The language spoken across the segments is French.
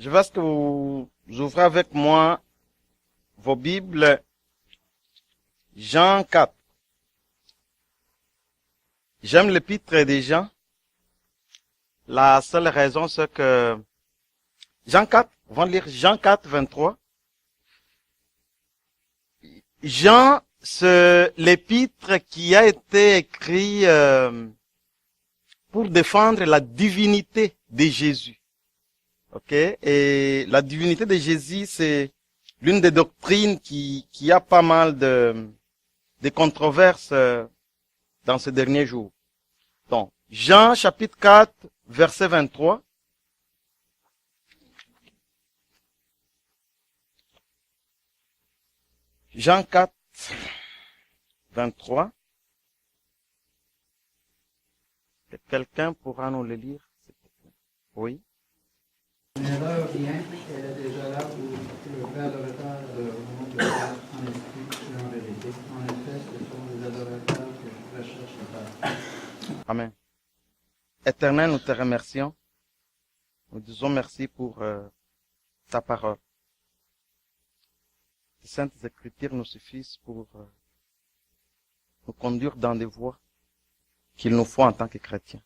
Je veux que vous ouvrez avec moi vos Bibles, Jean 4. J'aime l'épître des Jean. La seule raison, c'est que Jean 4, on va lire Jean 4, 23. Jean, c'est l'épître qui a été écrit pour défendre la divinité de Jésus. Ok, et la divinité de Jésus, c'est l'une des doctrines qui a pas mal de controverses dans ces derniers jours. Donc, Jean chapitre 4, verset 23. Jean 4, 23. Quelqu'un pourra nous le lire? Oui. Une erreur vient, elle est déjà là pour le vrai adorateur de nom de Père en esprit et en vérité. En effet, ce sont les adorateurs que je recherche le Père. Amen. Éternel, nous te remercions. Nous disons merci pour ta parole. Les saintes écritures nous suffisent pour nous conduire dans des voies qu'il nous faut en tant que chrétiens.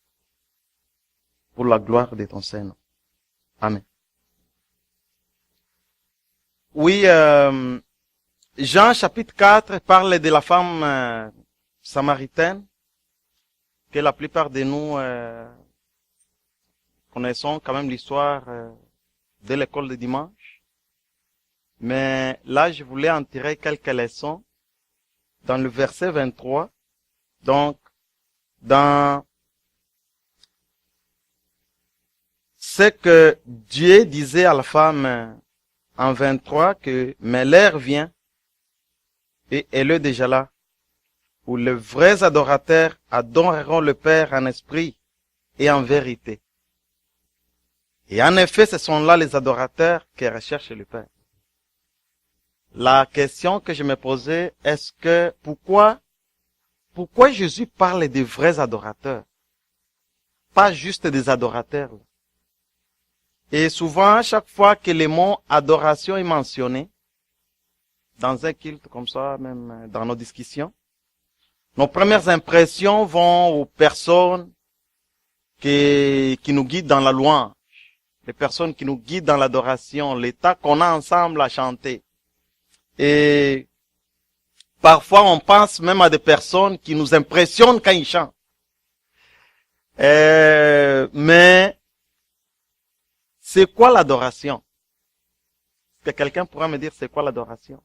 Pour la gloire de ton Saint-Nom. Amen. Oui, Jean chapitre 4 parle de la femme samaritaine que la plupart de nous connaissons quand même l'histoire de l'école de dimanche. Mais là, je voulais en tirer quelques leçons dans le verset 23. Donc, dans ce que Dieu disait à la femme en 23, que mais l'heure vient, et elle est déjà là, où les vrais adorateurs adoreront le Père en esprit et en vérité. Et en effet, ce sont là les adorateurs qui recherchent le Père. La question que je me posais, est-ce que, pourquoi Jésus parle des vrais adorateurs? Pas juste des adorateurs. Et souvent, chaque fois que le mot adoration est mentionné, dans un culte comme ça, même dans nos discussions, nos premières impressions vont aux personnes qui nous guident dans la louange, les personnes qui nous guident dans l'adoration, l'état qu'on a ensemble à chanter. Et parfois, on pense même à des personnes qui nous impressionnent quand ils chantent. Mais c'est quoi l'adoration? Est-ce que quelqu'un pourra me dire c'est quoi l'adoration?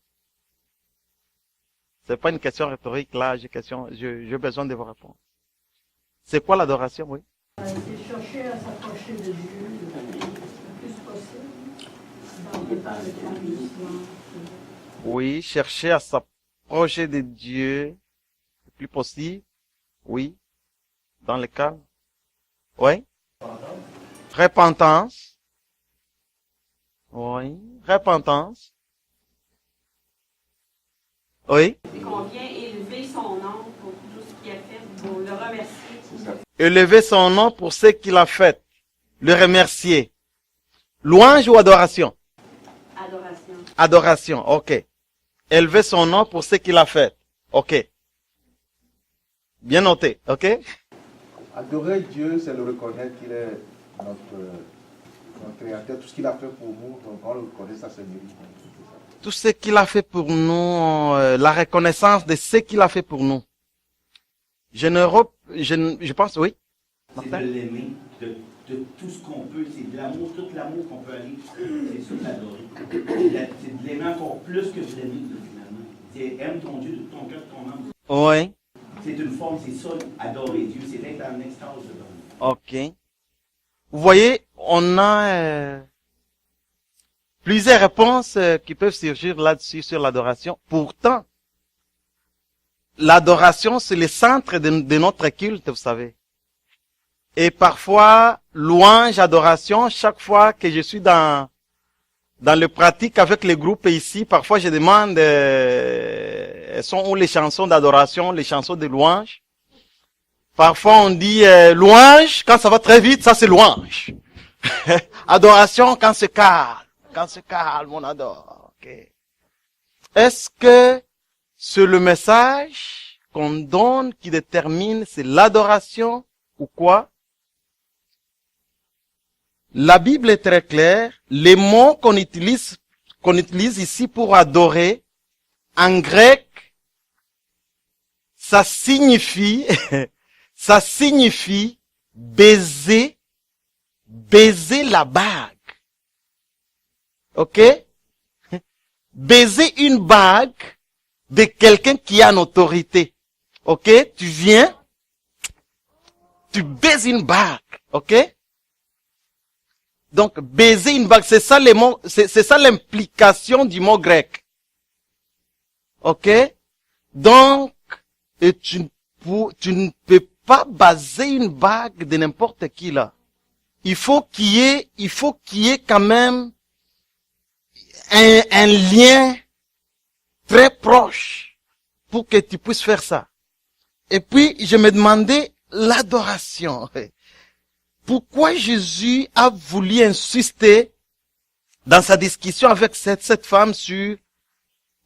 C'est pas une question rhétorique là, j'ai besoin de vos réponses. C'est quoi l'adoration, oui? C'est chercher à s'approcher de Dieu le plus possible, dans le temps de calme. Oui, chercher à s'approcher de Dieu le plus possible. Oui, dans le calme. Oui. Repentance. Oui, repentance. Oui. Et qu'on vient élever son nom pour tout ce qu'il a fait, pour le remercier. Élever son nom pour ce qu'il a fait. Le remercier. Louange ou adoration? Adoration. Adoration, ok. Élever son nom pour ce qu'il a fait. Ok. Bien noté, ok? Adorer Dieu, c'est le reconnaître qu'il est notre créateur, tout ce qu'il a fait pour nous, donc on le reconnaît, ça c'est mérite. Tout ce qu'il a fait pour nous, la reconnaissance de ce qu'il a fait pour nous. Je pense, oui. C'est de l'aimer, de tout ce qu'on peut, c'est de l'amour, tout l'amour qu'on peut aller, c'est ça l'adorer. C'est de l'aimer encore plus que de l'aimer, finalement. C'est aime ton Dieu de tout ton cœur, de ton âme. Oui. C'est une forme, c'est ça, adorer Dieu, c'est être en extase de l'homme. Ok. Vous voyez, on a plusieurs réponses qui peuvent surgir là-dessus sur l'adoration. Pourtant, l'adoration, c'est le centre de notre culte, vous savez. Et parfois, louange, adoration, chaque fois que je suis dans le pratique avec les groupes ici, parfois je demande, elles sont où les chansons d'adoration, les chansons de louange? Parfois on dit louange, quand ça va très vite, ça c'est louange. Adoration quand c'est calme. Quand c'est calme, on adore. Okay. Est-ce que c'est le message qu'on donne qui détermine c'est l'adoration ou quoi? La Bible est très claire. Les mots qu'on utilise ici pour adorer, en grec, ça signifie baiser la bague. Ok? Baiser une bague de quelqu'un qui a une autorité. Ok? Tu viens, tu baises une bague. Ok? Donc, baiser une bague, c'est ça les mots, c'est ça l'implication du mot grec. Ok? Donc, et tu ne peux pas baser une bague de n'importe qui là. Il faut qu'il y ait quand même un lien très proche pour que tu puisses faire ça. Et puis, je me demandais l'adoration. Pourquoi Jésus a voulu insister dans sa discussion avec cette femme sur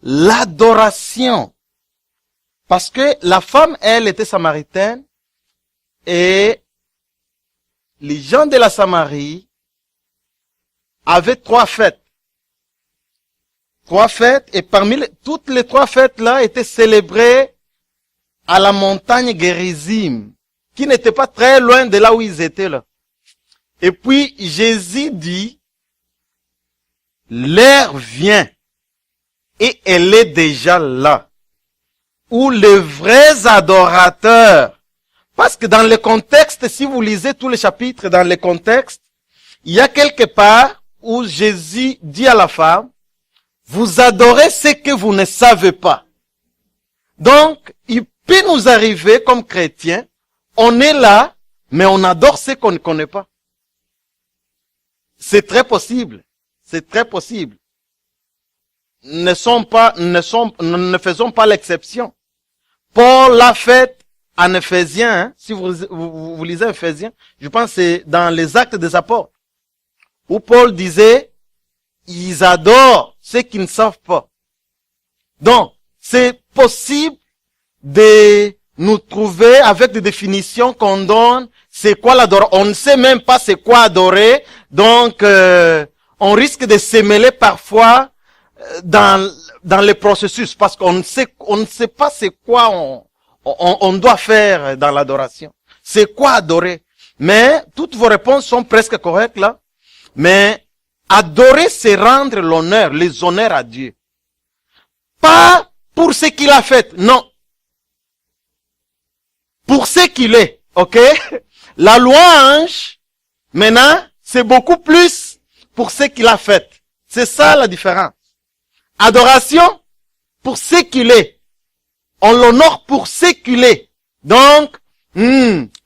l'adoration? Parce que la femme, elle, était samaritaine et les gens de la Samarie avaient 3 fêtes. 3 fêtes, et parmi toutes les 3 fêtes-là étaient célébrées à la montagne Gérizim, qui n'était pas très loin de là où ils étaient là. Et puis, Jésus dit, l'heure vient, et elle est déjà là, où les vrais adorateurs, parce que dans le contexte, si vous lisez tous les chapitres dans le contexte, il y a quelque part où Jésus dit à la femme, vous adorez ce que vous ne savez pas. Donc, il peut nous arriver comme chrétiens, on est là, mais on adore ce qu'on ne connaît pas. C'est très possible. C'est très possible. Ne faisons pas l'exception. Paul l'a fait en Éphésiens, hein, si vous lisez Éphésiens, je pense que c'est dans les Actes des Apôtres, où Paul disait, ils adorent ceux qui ne savent pas. Donc, c'est possible de nous trouver avec des définitions qu'on donne, c'est quoi l'adoration. On ne sait même pas c'est quoi adorer, donc on risque de se mêler parfois dans le processus, parce qu'on ne sait pas c'est quoi on doit faire dans l'adoration. C'est quoi adorer? Mais toutes vos réponses sont presque correctes là. Mais adorer, c'est rendre l'honneur, les honneurs à Dieu. Pas pour ce qu'il a fait, non. Pour ce qu'il est, ok? La louange, maintenant, c'est beaucoup plus pour ce qu'il a fait. C'est ça la différence. Adoration, pour ce qu'il est. On l'honore pour ce qu'il est. Donc,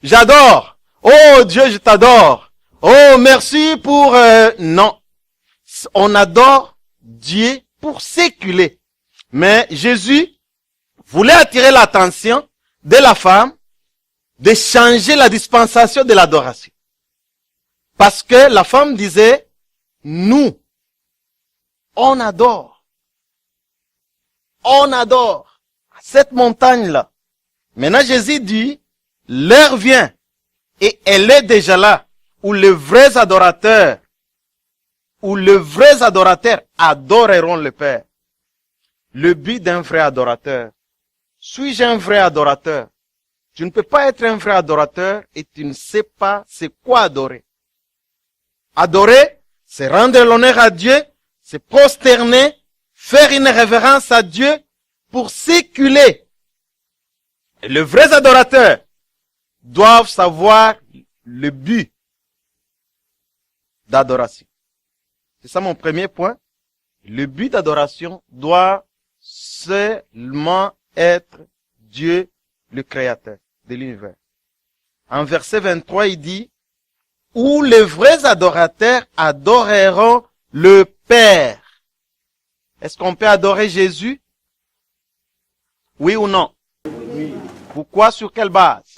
j'adore. Oh Dieu, je t'adore. Oh, merci pour... Non. On adore Dieu pour ce qu'il est. Mais Jésus voulait attirer l'attention de la femme de changer la dispensation de l'adoration. Parce que la femme disait, nous, on adore. On adore cette montagne-là. Maintenant, Jésus dit, l'heure vient, et elle est déjà là, où les vrais adorateurs adoreront le Père. Le but d'un vrai adorateur. Suis-je un vrai adorateur? Tu ne peux pas être un vrai adorateur et tu ne sais pas c'est quoi adorer. Adorer, c'est rendre l'honneur à Dieu, c'est prosterner, faire une révérence à Dieu pour séculer. Et les vrais adorateurs doivent savoir le but d'adoration. C'est ça mon premier point. Le but d'adoration doit seulement être Dieu, le Créateur de l'univers. En verset 23, il dit, où les vrais adorateurs adoreront le Père. Est-ce qu'on peut adorer Jésus? Oui ou non? Oui. Pourquoi? Sur quelle base?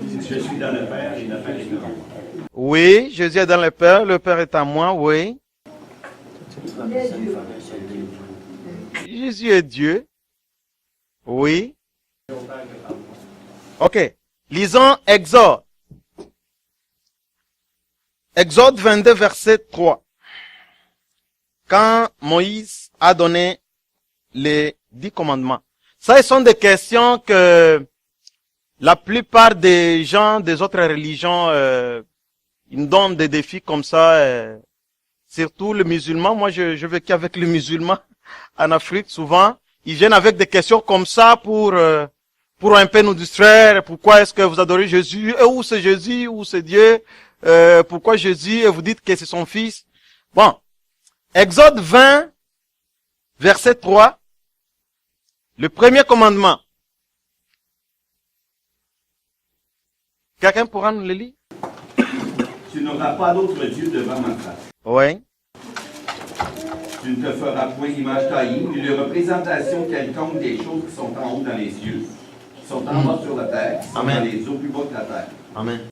Je suis dans le Père et le Père est en moi. Oui, Jésus est dans le Père est en moi, oui. Il est Dieu. Jésus est Dieu. Oui. Ok. Lisons Exode. Exode 22, verset 3. Quand Moïse a donné les 10 commandements. Ça, ce sont des questions que la plupart des gens des autres religions, ils nous donnent des défis comme ça, surtout les musulmans. Moi, je vécu avec les musulmans en Afrique, souvent. Ils viennent avec des questions comme ça pour un peu nous distraire. Pourquoi est-ce que vous adorez Jésus? Où c'est Jésus? Où c'est Dieu? Pourquoi Jésus? Et vous dites que c'est son fils. Bon. Exode 20, verset 3. Le premier commandement. Quelqu'un pourra nous le lire? Tu n'auras pas d'autre Dieu devant ma face. Oui. Tu ne te feras point d'image taillée, ni de représentation quelconque des choses qui sont en haut dans les cieux, qui sont en bas sur la terre, qui sont Amen. dans les eaux plus bas que la terre. Amen.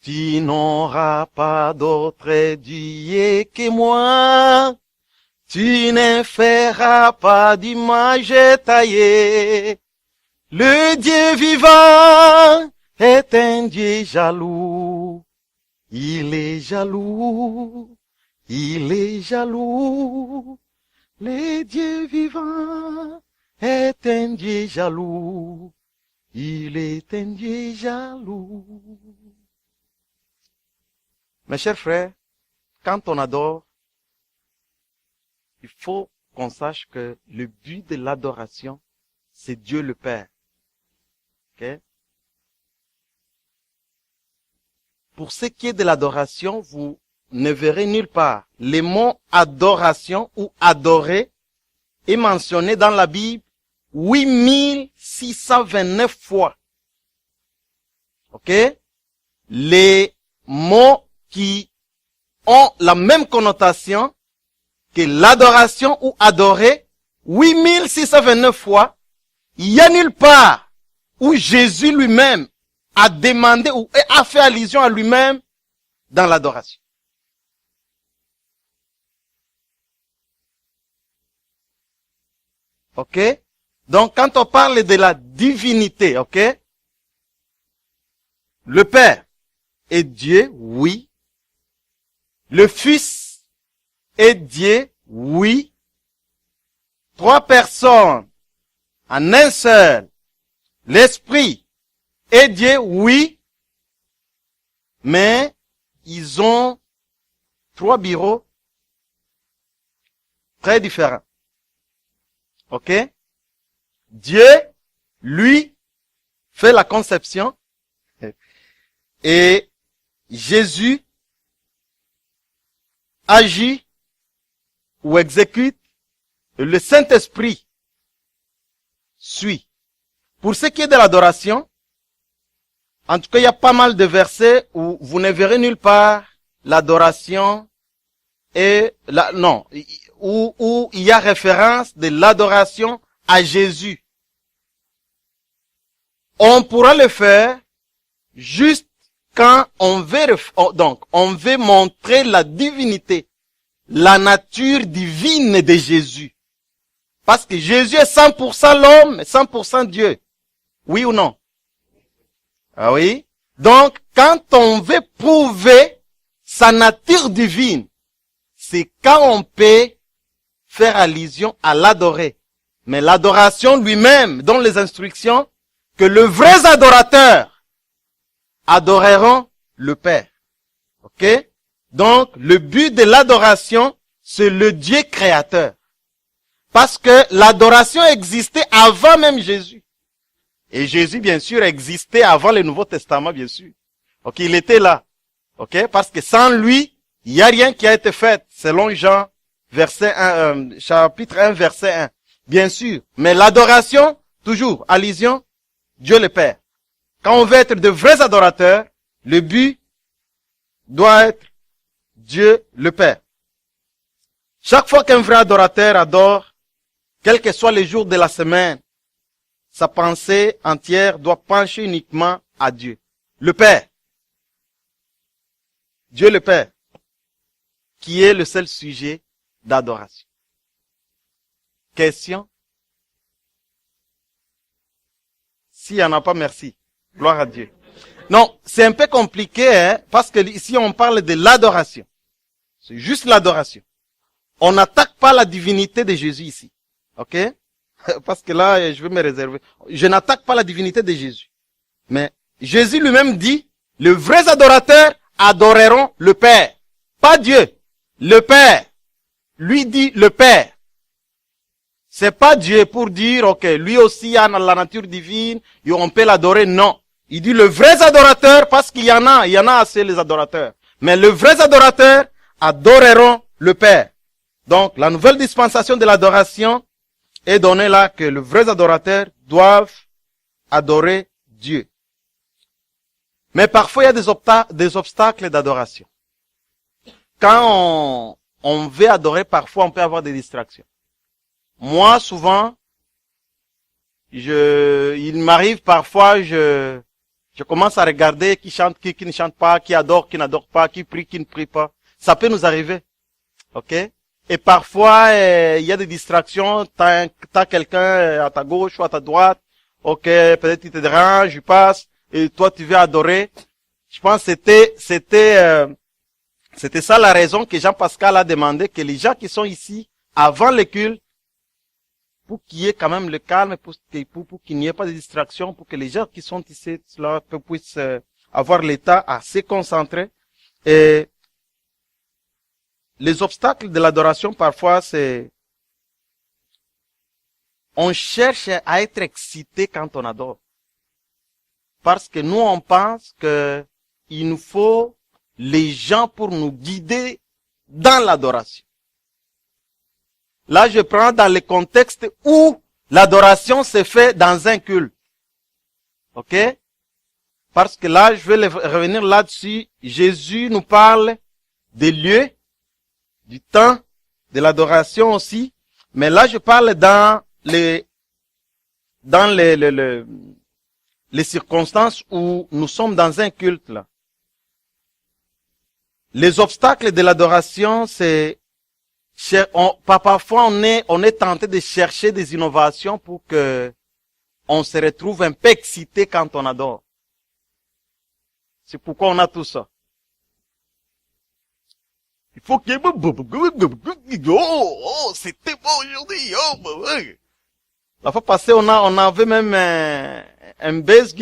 Tu n'auras pas d'autre Dieu que moi. Tu ne feras pas d'image taillée. Le Dieu vivant est un Dieu jaloux. Il est jaloux. Il est jaloux. Le Dieu vivant est un Dieu jaloux. Il est un Dieu jaloux. Mes chers frères, quand on adore, il faut qu'on sache que le but de l'adoration, c'est Dieu le Père. Okay? Pour ce qui est de l'adoration, vous ne verrez nulle part. Le mot adoration ou adorer est mentionné dans la Bible 8629 fois. Ok? Les mots qui ont la même connotation que l'adoration ou adorer, 8629 fois, il y a nulle part où Jésus lui-même a demandé ou a fait allusion à lui-même dans l'adoration. Ok? Donc, quand on parle de la divinité, ok? Le Père est Dieu, oui. Le Fils est Dieu, oui. 3 personnes en un seul. L'Esprit est Dieu, oui. Mais ils ont 3 bureaux très différents. Ok? Dieu, lui, fait la conception. Et Jésus agit ou exécute. Et le Saint-Esprit suit. Pour ce qui est de l'adoration, en tout cas, il y a pas mal de versets où vous ne verrez nulle part l'adoration et où il y a référence de l'adoration à Jésus. On pourra le faire juste quand on veut montrer la divinité, la nature divine de Jésus. Parce que Jésus est 100% l'homme et 100% Dieu. Oui ou non? Ah oui? Donc, quand on veut prouver sa nature divine, c'est quand on peut faire allusion à l'adorer. Mais l'adoration lui-même donne les instructions que les vrais adorateurs adoreront le Père. Ok? Donc, le but de l'adoration, c'est le Dieu créateur. Parce que l'adoration existait avant même Jésus. Et Jésus, bien sûr, existait avant le Nouveau Testament, bien sûr. Ok, il était là. Ok? Parce que sans lui, il n'y a rien qui a été fait, selon Jean, chapitre 1, verset 1. Bien sûr. Mais l'adoration, toujours, allusion, Dieu le Père. Quand on veut être de vrais adorateurs, le but doit être Dieu le Père. Chaque fois qu'un vrai adorateur adore, quels que soient les jours de la semaine, sa pensée entière doit pencher uniquement à Dieu. Le Père. Dieu le Père. Qui est le seul sujet d'adoration. Question? S'il n'y en a pas, merci. Gloire à Dieu. Non, c'est un peu compliqué, hein, parce que ici on parle de l'adoration. C'est juste l'adoration. On n'attaque pas la divinité de Jésus ici. Ok? Parce que là, je vais me réserver. Je n'attaque pas la divinité de Jésus. Mais Jésus lui-même dit, les vrais adorateurs adoreront le Père. Pas Dieu. Le Père. Lui dit le Père. C'est pas Dieu pour dire, ok, lui aussi a la nature divine, et on peut l'adorer. Non. Il dit le vrai adorateur, parce qu'il y en a assez les adorateurs. Mais le vrai adorateur adoreront le Père. Donc, la nouvelle dispensation de l'adoration est donnée là que le vrai adorateur doivent adorer Dieu. Mais parfois, il y a des obstacles d'adoration. Quand on veut adorer, parfois, on peut avoir des distractions. Moi, souvent, il m'arrive parfois, je commence à regarder qui chante, qui ne chante pas, qui adore, qui n'adore pas, qui prie, qui ne prie pas. Ça peut nous arriver. Ok? Et parfois, il y a des distractions. T'as quelqu'un à ta gauche ou à ta droite. Ok, peut-être il te dérange, je passe. Et toi, tu veux adorer. Je pense que c'était ça la raison que Jean-Pascal a demandé que les gens qui sont ici, avant le culte, pour qu'il y ait quand même le calme, pour qu'il n'y ait pas de distractions, pour que les gens qui sont ici, là, puissent avoir l'état assez concentré. Et les obstacles de l'adoration, parfois, c'est, on cherche à être excité quand on adore. Parce que nous, on pense que il nous faut les gens pour nous guider dans l'adoration. Là, je prends dans le contexte où l'adoration se fait dans un culte. Ok? Parce que là, je vais revenir là-dessus. Jésus nous parle des lieux, du temps, de l'adoration aussi. Mais là, je parle dans les circonstances où nous sommes dans un culte, là. Les obstacles de l'adoration, c'est, parfois on est tenté de chercher des innovations pour que on se retrouve un peu excité quand on adore. C'est pourquoi on a tout ça. Il faut qu'il y ait, oh, c'était bon aujourd'hui, oh, la fois passée, on avait même un bass,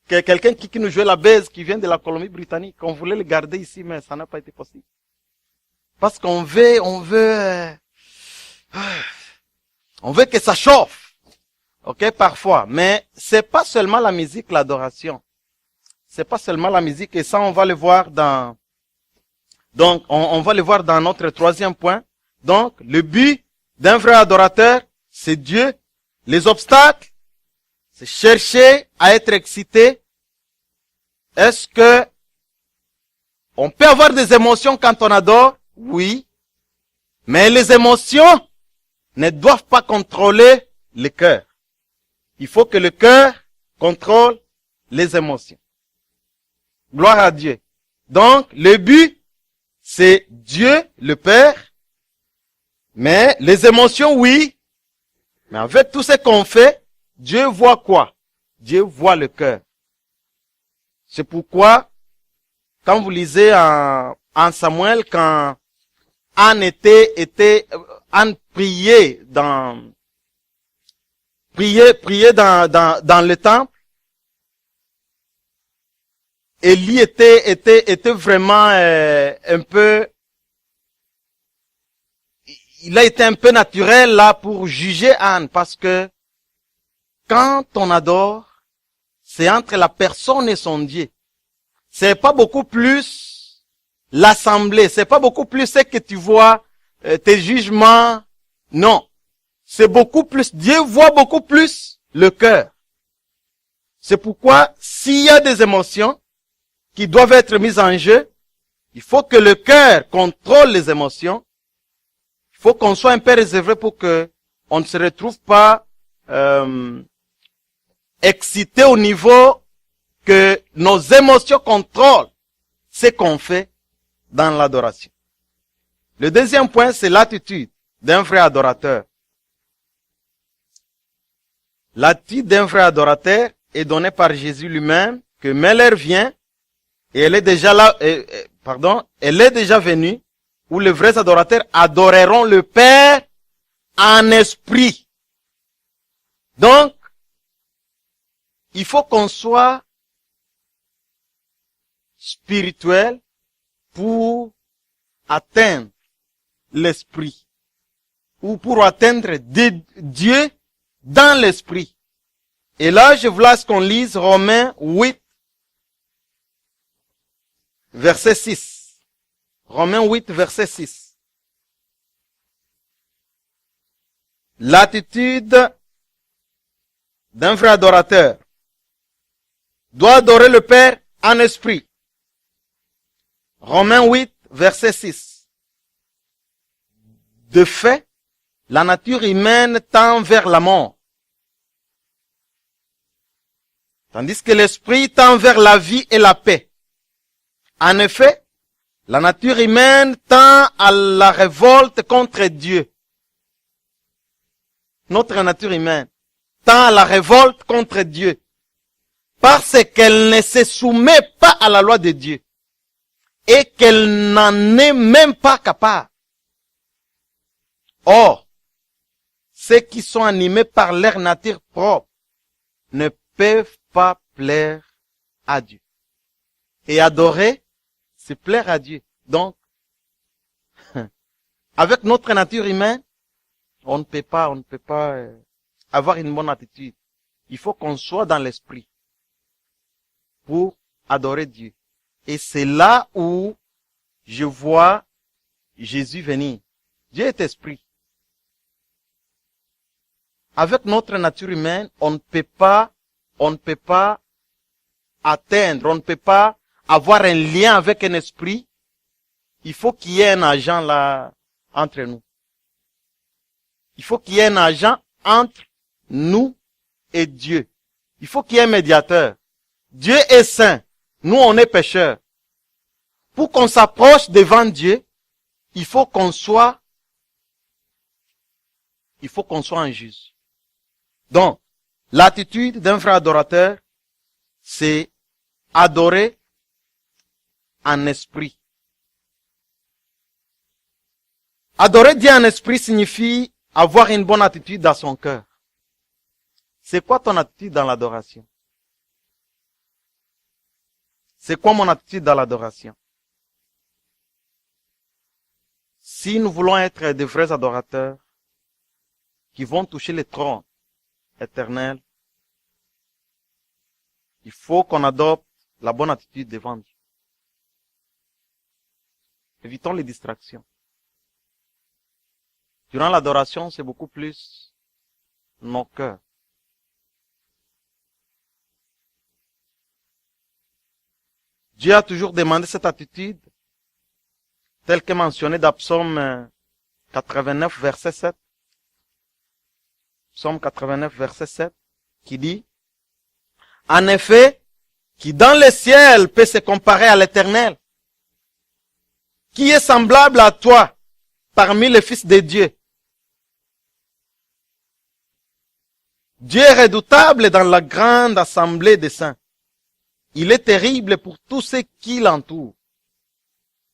quelqu'un qui nous jouait la bass, qui vient de la Colombie-Britannique. On voulait le garder ici, mais ça n'a pas été possible. Parce qu'on veut que ça chauffe. Ok, parfois. Mais c'est pas seulement la musique, l'adoration. C'est pas seulement la musique, et ça, on va le voir donc, on va le voir dans notre troisième point. Donc, le but d'un vrai adorateur, c'est Dieu. Les obstacles, c'est chercher à être excité. Est-ce que on peut avoir des émotions quand on adore? Oui. Mais les émotions ne doivent pas contrôler le cœur. Il faut que le cœur contrôle les émotions. Gloire à Dieu. Donc, le but, c'est Dieu, le Père. Mais les émotions, oui. Mais avec tout ce qu'on fait, Dieu voit quoi? Dieu voit le cœur. C'est pourquoi, quand vous lisez en Samuel, quand Anne Anne priait dans le temple, Élie était vraiment un peu, il a été un peu naturel là pour juger Anne, parce que quand on adore, c'est entre la personne et son Dieu. C'est pas beaucoup plus l'assemblée, c'est pas beaucoup plus ce que tu vois, tes jugements. Non. C'est beaucoup plus, Dieu voit beaucoup plus le cœur. C'est pourquoi, s'il y a des émotions qui doivent être mises en jeu, il faut que le cœur contrôle les émotions. Il faut qu'on soit un peu réservé pour que on ne se retrouve pas excité au niveau que nos émotions contrôlent ce qu'on fait dans l'adoration. Le deuxième point, c'est l'attitude d'un vrai adorateur. L'attitude d'un vrai adorateur est donnée par Jésus lui-même, que mais l'heure vient, et elle est déjà là, elle est déjà venue, où les vrais adorateurs adoreront le Père en esprit. Donc, il faut qu'on soit spirituel pour atteindre l'esprit, ou pour atteindre Dieu dans l'esprit. Et là, je voulais qu'on lise Romains 8, verset 6. Romains 8, verset 6. L'attitude d'un vrai adorateur doit adorer le Père en esprit. Romains 8, verset 6. De fait, la nature humaine tend vers la mort, tandis que l'esprit tend vers la vie et la paix. En effet, la nature humaine tend à la révolte contre Dieu. Notre nature humaine tend à la révolte contre Dieu, parce qu'elle ne se soumet pas à la loi de Dieu, et qu'elle n'en est même pas capable. Or, ceux qui sont animés par leur nature propre ne peuvent pas plaire à Dieu. Et adorer, c'est plaire à Dieu. Donc, avec notre nature humaine, on ne peut pas avoir une bonne attitude. Il faut qu'on soit dans l'esprit pour adorer Dieu. Et c'est là où je vois Jésus venir. Dieu est esprit. Avec notre nature humaine, on ne peut pas atteindre, on ne peut pas avoir un lien avec un esprit. Il faut qu'il y ait un agent là entre nous. Il faut qu'il y ait un agent entre nous et Dieu. Il faut qu'il y ait un médiateur. Dieu est saint. Nous, on est pécheurs. Pour qu'on s'approche devant Dieu, il faut qu'on soit en juste. Donc, l'attitude d'un vrai adorateur, c'est adorer en esprit. Adorer Dieu en esprit signifie avoir une bonne attitude dans son cœur. C'est quoi ton attitude dans l'adoration? C'est quoi mon attitude dans l'adoration? Si nous voulons être de vrais adorateurs qui vont toucher le trône éternel, il faut qu'on adopte la bonne attitude devant Dieu. Évitons les distractions. Durant l'adoration, c'est beaucoup plus nos cœurs. Dieu a toujours demandé cette attitude, telle que mentionnée dans Psaume 89, verset 7. Psaume 89, verset 7, qui dit, « En effet, qui dans le ciel peut se comparer à l'Éternel? Qui est semblable à toi parmi les fils de Dieu? Dieu est redoutable dans la grande assemblée des saints. Il est terrible pour tous ceux qui l'entourent. »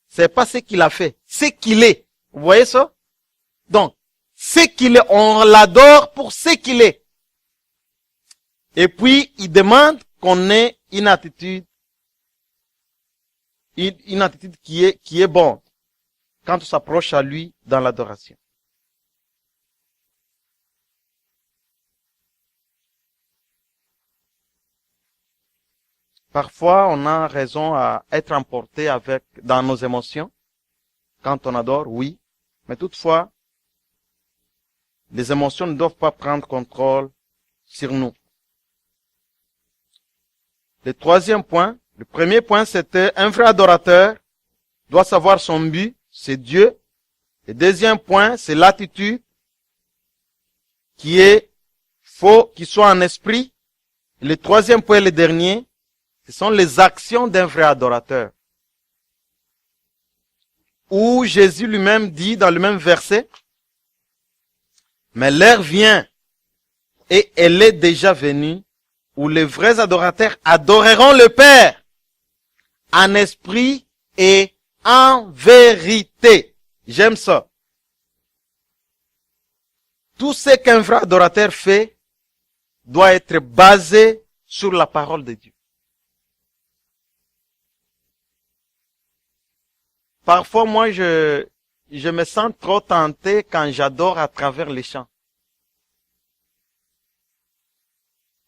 C'est pas ce qu'il a fait, c'est qu'il est. Vous voyez ça? Donc, ce qu'il est, on l'adore pour ce qu'il est. Et puis, il demande qu'on ait une attitude qui est bonne quand on s'approche à lui dans l'adoration. Parfois, on a raison à être emporté dans nos émotions quand on adore, oui. Mais toutefois, les émotions ne doivent pas prendre contrôle sur nous. Le troisième point, le premier point, c'était un vrai adorateur doit savoir son but, c'est Dieu. Le deuxième point, c'est l'attitude qui soit en esprit. le troisième point, le dernier, ce sont les actions d'un vrai adorateur. Où Jésus lui-même dit dans le même verset, mais l'heure vient, et elle est déjà venue, où les vrais adorateurs adoreront le Père en esprit et en vérité. J'aime ça. Tout ce qu'un vrai adorateur fait doit être basé sur la parole de Dieu. Parfois, moi, je me sens trop tenté quand j'adore à travers les chants.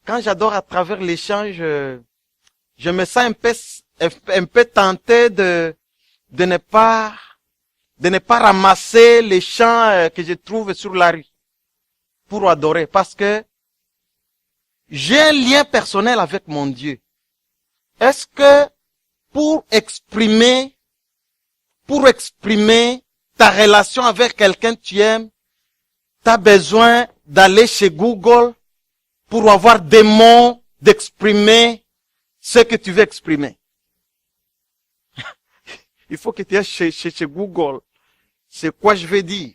Quand j'adore à travers les chants, je me sens un peu tenté de ne pas ramasser les chants que je trouve sur la rue pour adorer, parce que j'ai un lien personnel avec mon Dieu. Est-ce que pour exprimer ta relation avec quelqu'un que tu aimes, tu as besoin d'aller chez Google pour avoir des mots, d'exprimer ce que tu veux exprimer? Il faut que tu ailles chez Google. C'est quoi je veux dire?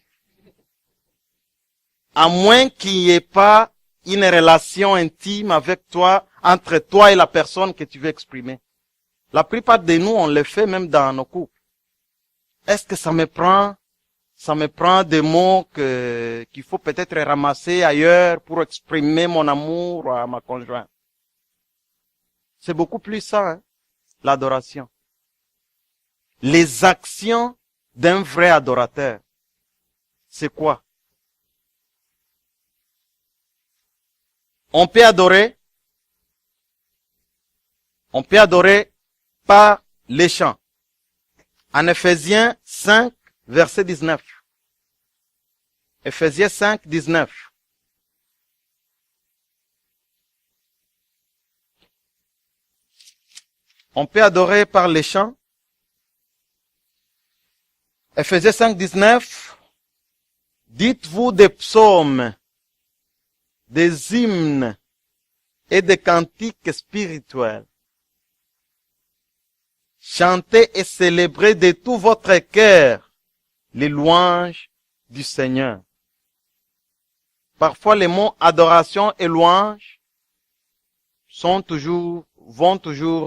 À moins qu'il n'y ait pas une relation intime avec toi, entre toi et la personne que tu veux exprimer. La plupart de nous, on le fait même dans nos couples. Est-ce que ça me prend des mots qu'il faut peut-être ramasser ailleurs pour exprimer mon amour à ma conjointe? C'est beaucoup plus ça, hein, l'adoration. Les actions d'un vrai adorateur, c'est quoi? On peut adorer par les chants. En Ephésiens 5, verset 19. Ephésiens 5, 19. On peut adorer par les chants. Ephésiens 5, 19. Dites-vous des psaumes, des hymnes et des cantiques spirituels. Chantez et célébrez de tout votre cœur les louanges du Seigneur. Parfois, les mots adoration et louange vont toujours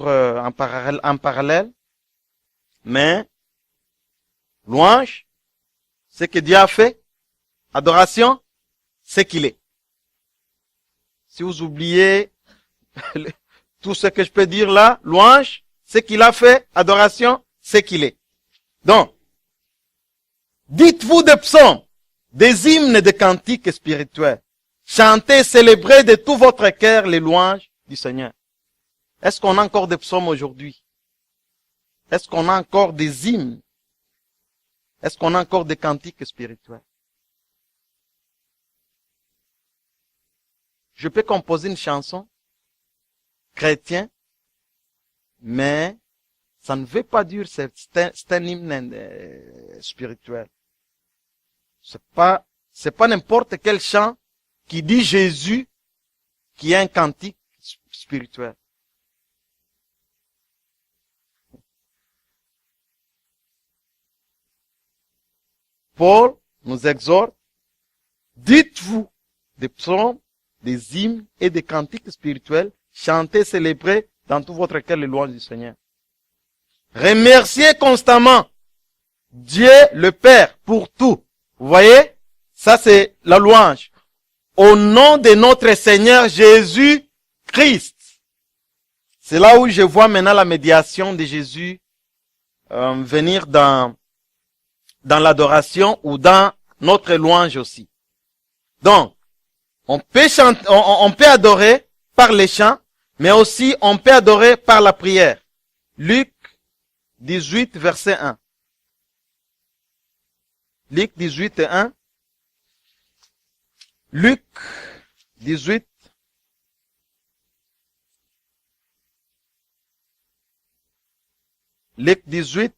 en parallèle, mais louange, c'est que Dieu a fait. Adoration, c'est qu'il est. Si vous oubliez tout ce que je peux dire là, louange, c'est qu'il a fait. Adoration, c'est qu'il est. Donc, dites-vous des psaumes, des hymnes et des cantiques spirituels. Chantez, célébrez de tout votre cœur les louanges du Seigneur. Est-ce qu'on a encore des psaumes aujourd'hui? Est-ce qu'on a encore des hymnes? Est-ce qu'on a encore des cantiques spirituels? Je peux composer une chanson chrétienne, mais ça ne veut pas dire c'est un hymne spirituel. C'est pas n'importe quel chant qui dit Jésus qui est un cantique spirituel. Paul nous exhorte, dites-vous des psaumes, des hymnes et des cantiques spirituels, chantez, célébrez dans tout votre cœur les louanges du Seigneur. Remerciez constamment Dieu le Père pour tout. Vous voyez? Ça c'est la louange. Au nom de notre Seigneur Jésus-Christ. C'est là où je vois maintenant la médiation de Jésus venir dans l'adoration ou dans notre louange aussi. Donc, on peut adorer par les chants, mais aussi on peut adorer par la prière. Luc 18, verset 1. Luc 18, 1. Luc 18. Luc 18.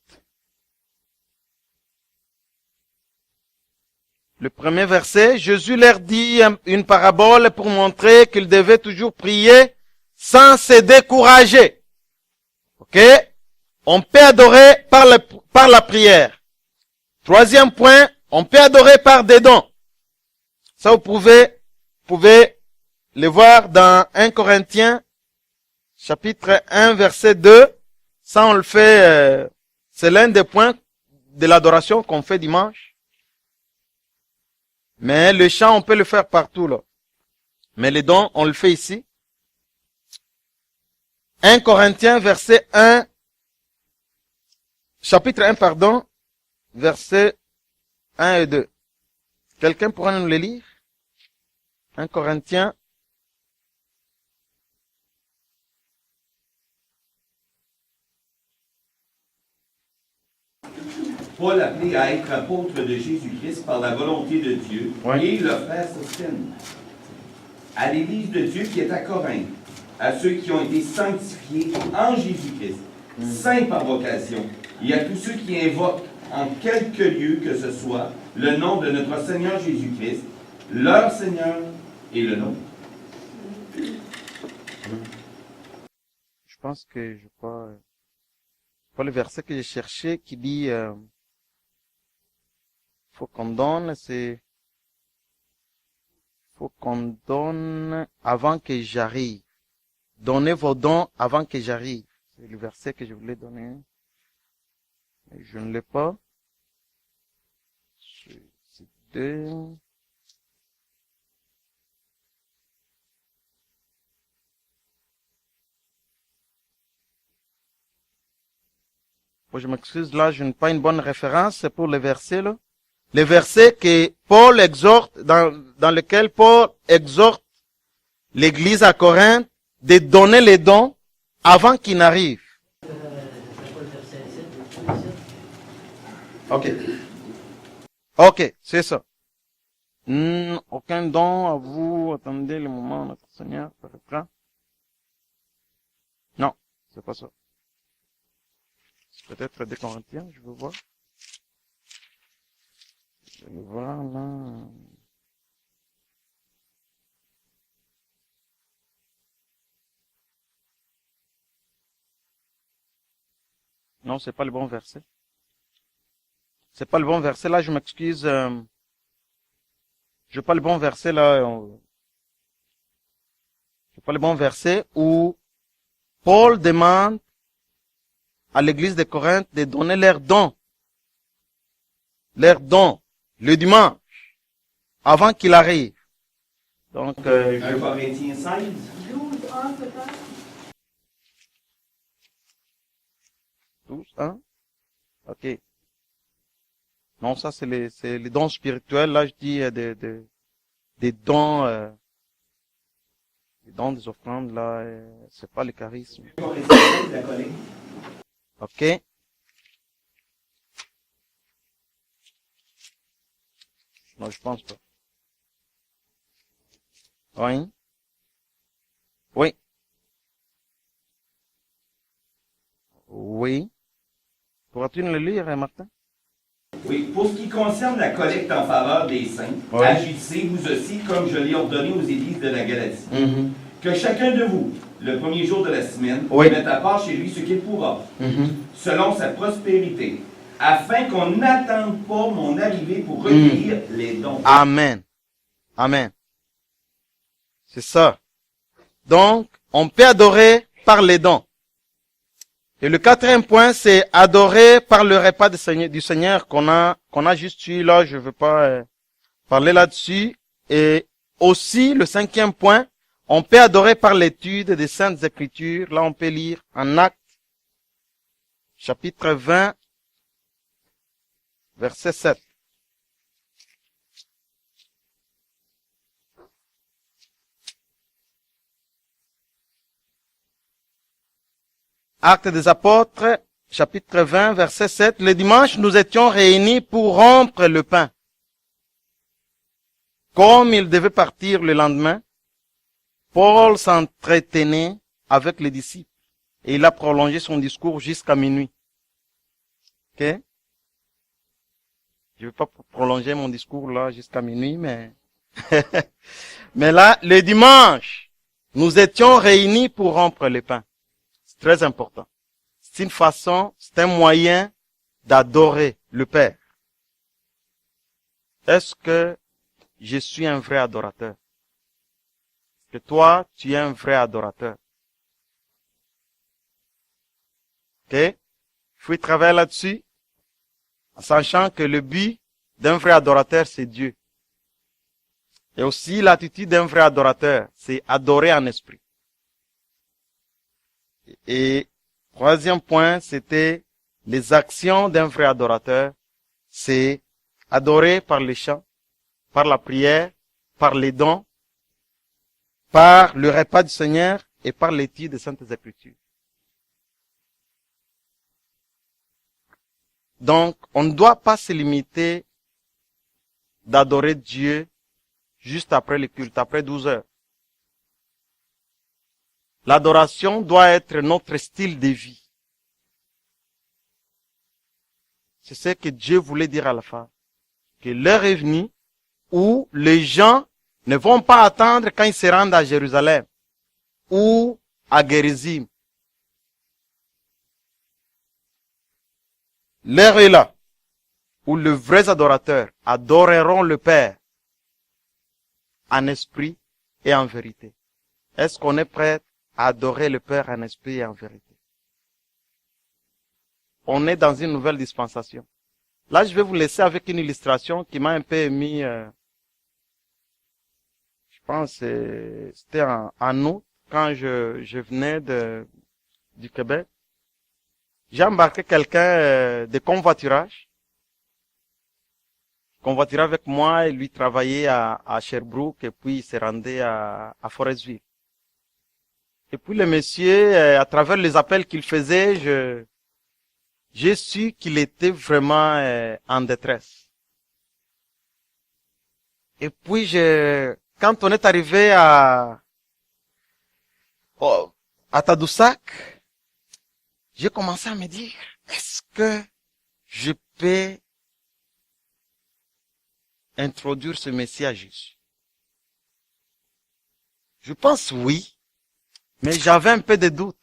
Le premier verset, Jésus leur dit une parabole pour montrer qu'ils devaient toujours prier sans se décourager. Ok? On peut adorer par la prière. Troisième point, on peut adorer par des dons. Ça, vous pouvez le voir dans 1 Corinthiens, chapitre 1, verset 2. Ça, on le fait, c'est l'un des points de l'adoration qu'on fait dimanche. Mais le chant, on peut le faire partout, là. Mais les dons, on le fait ici. 1 Corinthiens, verset 1, chapitre 1, pardon, verset 1 et 2. Quelqu'un pourra nous les lire? 1 Corinthiens. Paul appelé à être apôtre de Jésus-Christ par la volonté de Dieu, Ouais. et le frère Sostène, à l'Église de Dieu qui est à Corinthe, à ceux qui ont été sanctifiés en Jésus-Christ, saints par vocation, et à tous ceux qui invoquent en quelque lieu que ce soit le nom de notre Seigneur Jésus-Christ, leur Seigneur et le nôtre. Je pense que je crois pas le verset que j'ai cherché qui dit faut qu'on donne, faut qu'on donne avant que j'arrive. Donnez vos dons avant que j'arrive. C'est le verset que je voulais donner. Mais je ne l'ai pas. C'est 2. Bon, je m'excuse, là, je n'ai pas une bonne référence, c'est pour le verset, là. Le verset que Paul exhorte, dans lequel Paul exhorte l'église à Corinthe de donner les dons avant qu'il n'arrive. Ok. Ok, c'est ça. Aucun don à vous. Attendez le moment, notre Seigneur, ça reprend. Non, c'est pas ça. C'est peut-être des Corinthiens, je veux voir. Je vais voir là. Non, c'est pas le bon verset. C'est pas le bon verset là, je m'excuse. Je pas le bon verset là. C'est pas le bon verset où Paul demande à l'église de Corinthe de donner leurs dons. Leurs dons. Le dimanche. Avant qu'il arrive. Donc, 1 Corinthiens 16. 12, 1 peut-être. 12, hein? Ok. Non, ça c'est les dons spirituels. Là, je dis des dons, les dons des offrandes. Là, c'est pas le charisme. 1 Corinthiens 16, la collecte. Ok. Non, je pense pas. Oui. Oui. Oui. Pourras-tu nous le lire, Martin? Oui, pour ce qui concerne la collecte en faveur des saints, Oui. agissez vous aussi comme je l'ai ordonné aux églises de la Galatie. Que chacun de vous, le premier jour de la semaine, Oui. mette à part chez lui ce qu'il pourra, selon sa prospérité, afin qu'on n'attende pas mon arrivée pour recueillir les dons. Amen. Amen. C'est ça. Donc, on peut adorer par les dons. Et le quatrième point, c'est adorer par le repas du Seigneur qu'on a juste eu là. Je veux pas parler là-dessus. Et aussi, le cinquième point, on peut adorer par l'étude des Saintes Écritures. Là, on peut lire en Actes, chapitre 20, verset 7. Actes des Apôtres, chapitre 20, verset 7. Le dimanche, nous étions réunis pour rompre le pain. Comme il devait partir le lendemain, Paul s'entretenait avec les disciples et il a prolongé son discours jusqu'à minuit. Ok? Je ne vais pas prolonger mon discours là jusqu'à minuit, mais mais là, le dimanche, nous étions réunis pour rompre le pain. C'est très important. C'est une façon, c'est un moyen d'adorer le Père. Est-ce que je suis un vrai adorateur? Est-ce que toi, tu es un vrai adorateur? Ok? Il faut y travailler là-dessus, en sachant que le but d'un vrai adorateur, c'est Dieu. Et aussi, l'attitude d'un vrai adorateur, c'est adorer en esprit. Et troisième point, c'était les actions d'un vrai adorateur, c'est adorer par les chants, par la prière, par les dons, par le repas du Seigneur et par l'étude des Saintes Écritures. Donc, on ne doit pas se limiter d'adorer Dieu juste après le culte, après 12 heures. L'adoration doit être notre style de vie. C'est ce que Dieu voulait dire à la fin. Que l'heure est venue où les gens ne vont pas attendre quand ils se rendent à Jérusalem ou à Gérizim. L'heure est là où les vrais adorateurs adoreront le Père en esprit et en vérité. Est-ce qu'on est prêt à adorer le Père en esprit et en vérité? On est dans une nouvelle dispensation. Là, je vais vous laisser avec une illustration qui m'a un peu émis, je pense que c'était en août, quand je venais du Québec. J'ai embarqué quelqu'un de convoiturage. Convoiturait avec moi et lui travaillait à Sherbrooke et puis il se rendait à Forestville. Et puis le monsieur, à travers les appels qu'il faisait, j'ai su qu'il était vraiment en détresse. Et puis quand on est arrivé à Tadoussac, j'ai commencé à me dire, est-ce que je peux introduire ce Messie à Jésus? Je pense oui, mais j'avais un peu de doute.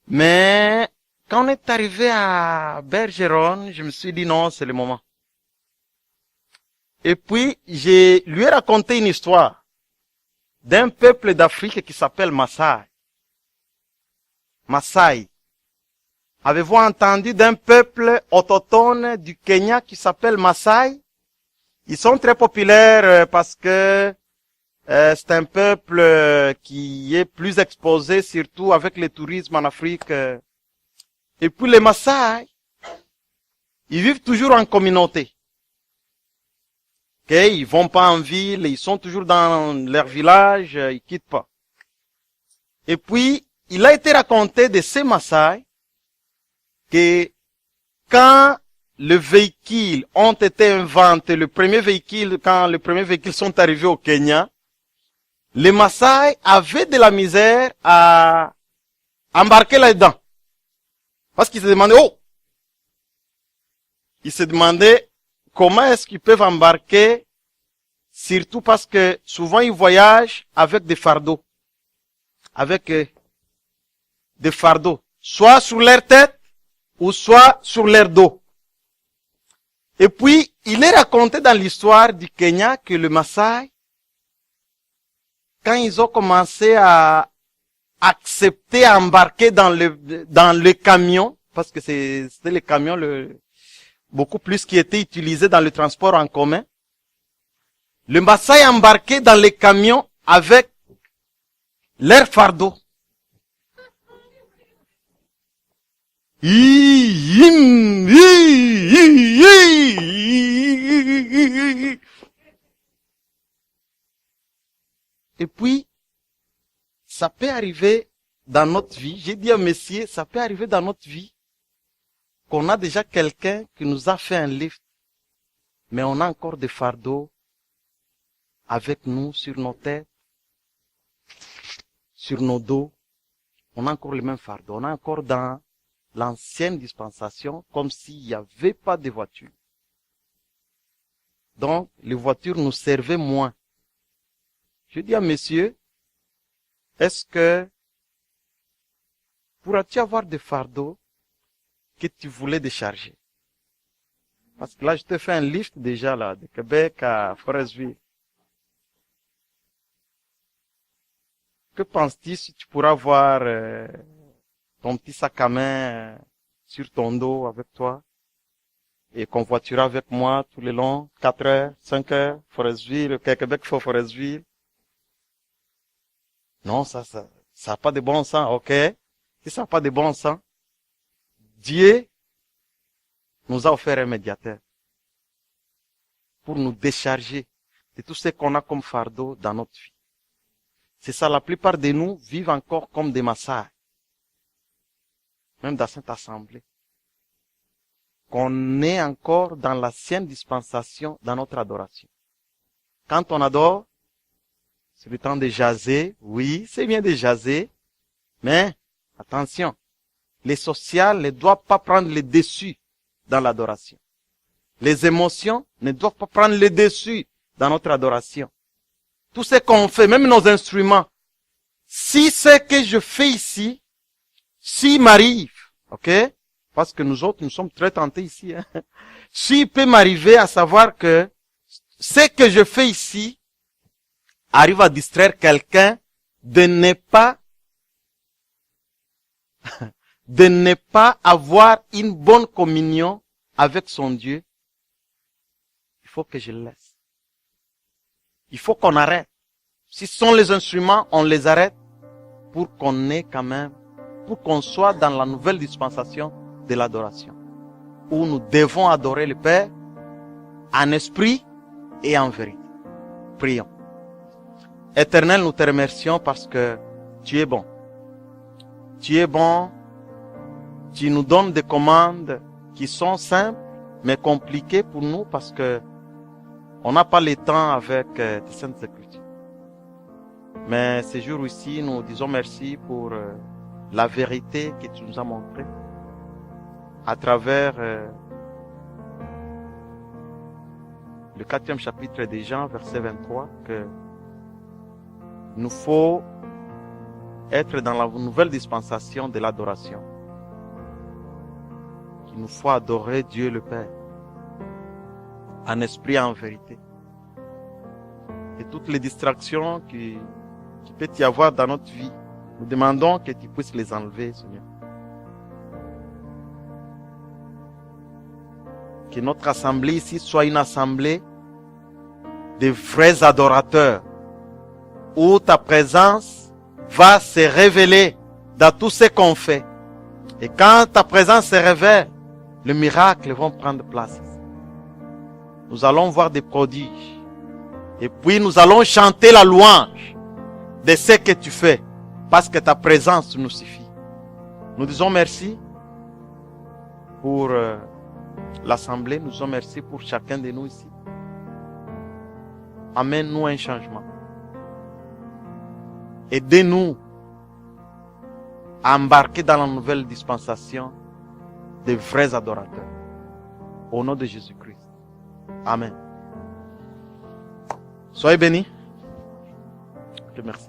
Mais quand on est arrivé à Bergeron, je me suis dit non, c'est le moment. Et puis, je lui ai raconté une histoire d'un peuple d'Afrique qui s'appelle Maasai. Maasai. Avez-vous entendu d'un peuple autochtone du Kenya qui s'appelle Maasai? Ils sont très populaires parce que c'est un peuple qui est plus exposé, surtout avec le tourisme en Afrique. Et puis les Maasai, ils vivent toujours en communauté. Okay? Ils vont pas en ville, ils sont toujours dans leur village, ils quittent pas. Et puis, il a été raconté de ces Maasai que quand les véhicules ont été inventés, quand les premiers véhicules sont arrivés au Kenya, les Maasai avaient de la misère à embarquer là-dedans. Parce qu'ils se demandaient, ils se demandaient comment est-ce qu'ils peuvent embarquer, surtout parce que souvent ils voyagent avec des fardeaux. Avec des fardeaux. Soit sur leur tête, ou soit sur leur dos. Et puis, il est raconté dans l'histoire du Kenya que le Maasai, quand ils ont commencé à accepter à embarquer dans le camion, parce que c'était le camion beaucoup plus qui était utilisé dans le transport en commun, le Maasai embarquait dans les camions avec leur fardeau. Et puis, ça peut arriver dans notre vie, j'ai dit à messieurs, ça peut arriver dans notre vie qu'on a déjà quelqu'un qui nous a fait un lift, mais on a encore des fardeaux avec nous sur nos têtes, sur nos dos. On a encore les mêmes fardeaux. On est encore dans l'ancienne dispensation, comme s'il n'y avait pas de voiture. Donc, les voitures nous servaient moins. Je dis à messieurs, est-ce que pourras-tu avoir des fardeaux que tu voulais décharger? Parce que là, je te fais un lift déjà là, de Québec à Forestville. Que penses-tu si tu pourras voir ton petit sac à main sur ton dos avec toi et convoiturer avec moi tous les longs, 4 heures, 5 heures, Forestville, Québec, Forestville? Non, ça n'a pas de bon sens, ok? Si ça n'a pas de bon sens, Dieu nous a offert un médiateur pour nous décharger de tout ce qu'on a comme fardeau dans notre vie. C'est ça, la plupart de nous vivent encore comme des massacres, même dans cette assemblée. Qu'on est encore dans l'ancienne dispensation dans notre adoration. Quand on adore, c'est le temps de jaser, oui, c'est bien de jaser, mais attention, les sociales ne doivent pas prendre le dessus dans l'adoration. Les émotions ne doivent pas prendre le dessus dans notre adoration. Tout ce qu'on fait, même nos instruments, si ce que je fais ici, s'il m'arrive, ok? Parce que nous autres, nous sommes très tentés ici, hein? S'il peut m'arriver à savoir que ce que je fais ici arrive à distraire quelqu'un de ne pas avoir une bonne communion avec son Dieu, il faut que je le laisse. Il faut qu'on arrête. Si ce sont les instruments, on les arrête pour qu'on ait quand même, pour qu'on soit dans la nouvelle dispensation de l'adoration, où nous devons adorer le Père en esprit et en vérité. Prions. Éternel, nous te remercions parce que tu es bon. Tu es bon. Tu nous donnes des commandes qui sont simples, mais compliquées pour nous parce que on n'a pas le temps avec tes saintes écritures. Mais ces jours ici, nous disons merci pour la vérité que tu nous as montrée à travers le 4e chapitre de Jean, verset 23, que nous faut être dans la nouvelle dispensation de l'adoration. Il nous faut adorer Dieu le Père en esprit et en vérité. Et toutes les distractions qui peut y avoir dans notre vie, nous demandons que tu puisses les enlever, Seigneur. Que notre assemblée ici soit une assemblée de vrais adorateurs, où ta présence va se révéler dans tout ce qu'on fait. Et quand ta présence se révèle, les miracles vont prendre place. Nous allons voir des prodiges. Et puis nous allons chanter la louange de ce que tu fais, parce que ta présence nous suffit. Nous disons merci pour l'assemblée, nous disons merci pour chacun de nous ici. Amène-nous un changement. Aidez-nous à embarquer dans la nouvelle dispensation des vrais adorateurs. Au nom de Jésus-Christ. Amen. Soyez bénis. Merci.